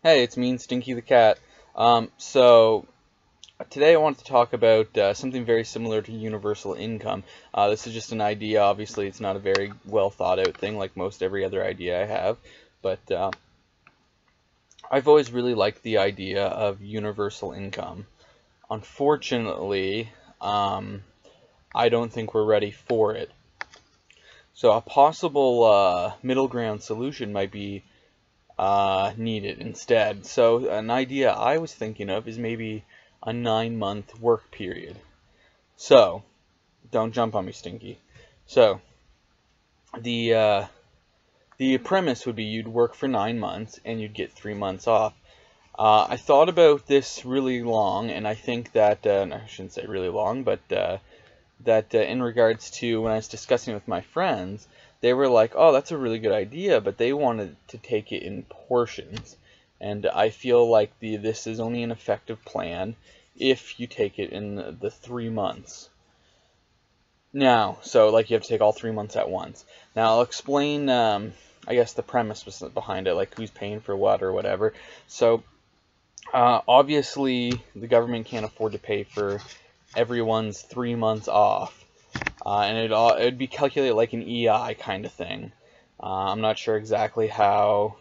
Hey, it's me and Stinky the cat. So today I wanted to talk about something very similar to universal income. This is just an idea. Obviously, it's not a very well thought out thing like most every other idea I have, but I've always really liked the idea of universal income. Unfortunately, I don't think we're ready for it. So a possible middle ground solution might be needed instead. So an idea I was thinking of is maybe a 9-month work period. So don't jump on me, Stinky. So the premise would be you'd work for 9 months and you'd get 3 months off. I thought about this really long, and I think that I shouldn't say really long, but that in regards to when I was discussing with my friends, they were like, oh, that's a really good idea, but they wanted to take it in portions. And I feel like this is only an effective plan if you take it in the 3 months. Now, so like you have to take all 3 months at once. Now I'll explain, I guess, the premise behind it, like who's paying for what or whatever. So obviously the government can't afford to pay for everyone's 3 months off. And it'd be calculated like an EI kind of thing. I'm not sure exactly how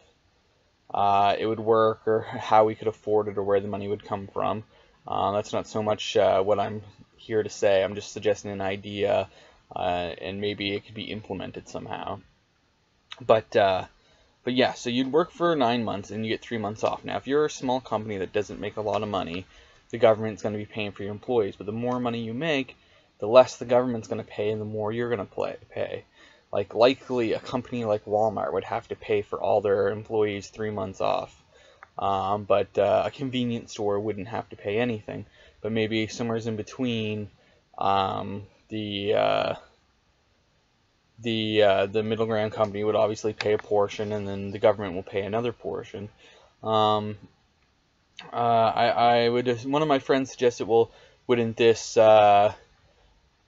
it would work or how we could afford it or where the money would come from. That's not so much what I'm here to say. I'm just suggesting an idea, and maybe it could be implemented somehow. But yeah, so you'd work for 9 months and you get 3 months off. Now, if you're a small company that doesn't make a lot of money, the government's going to be paying for your employees. But the more money you make, the less the government's going to pay and the more you're going to pay. Like, likely a company like Walmart would have to pay for all their employees 3 months off. But a convenience store wouldn't have to pay anything. But maybe somewhere in between, the middle ground company would obviously pay a portion, and then the government will pay another portion. One of my friends suggested, well, wouldn't this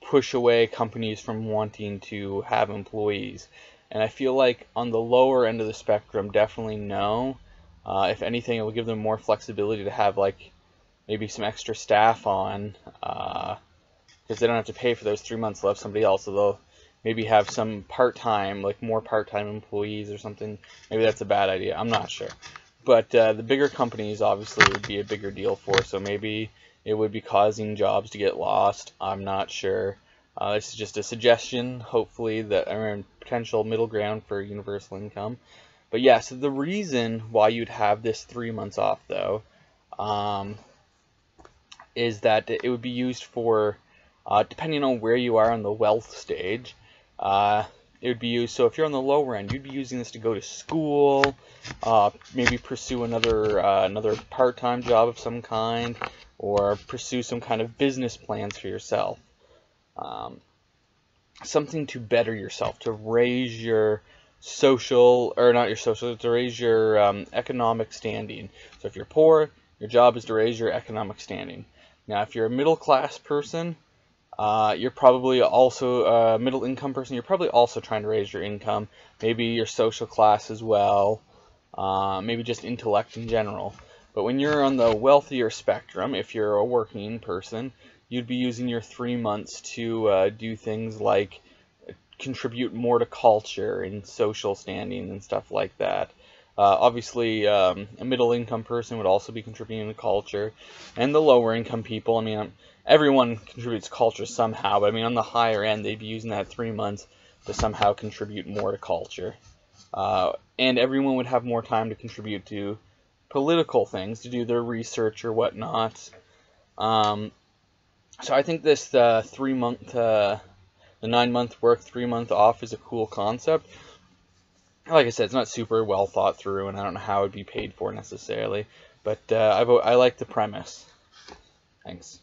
push away companies from wanting to have employees? And I feel like on the lower end of the spectrum, definitely no. If anything, it will give them more flexibility to have like maybe some extra staff on, because they don't have to pay for those 3 months. They'll have somebody else, so they'll maybe have some part-time, like more part-time employees or something. Maybe that's a bad idea. I'm not sure. But the bigger companies obviously would be a bigger deal for, so maybe it would be causing jobs to get lost. I'm not sure. This is just a suggestion, hopefully, that potential middle ground for universal income. But yeah, so the reason why you'd have this 3 months off, though, is that it would be used for, depending on where you are on the wealth stage, it would be used, so if you're on the lower end, you'd be using this to go to school, maybe pursue another part-time job of some kind, or pursue some kind of business plans for yourself. Something to better yourself, to raise your to raise your economic standing. So if you're poor, your job is to raise your economic standing. Now, if you're a middle-class person, you're probably also a middle-income person. You're probably also trying to raise your income, maybe your social class as well, maybe just intellect in general. But when you're on the wealthier spectrum, if you're a working person, you'd be using your 3 months to do things like contribute more to culture and social standing and stuff like that. Obviously, a middle-income person would also be contributing to culture, and the lower-income people, I mean, everyone contributes to culture somehow, but I mean, on the higher end, they'd be using that 3 months to somehow contribute more to culture. And everyone would have more time to contribute to political things, to do their research or whatnot. So I think this 3-month, the 9-month work, 3-month off is a cool concept. Like I said, it's not super well thought through, and I don't know how it would be paid for necessarily, but I like the premise. Thanks.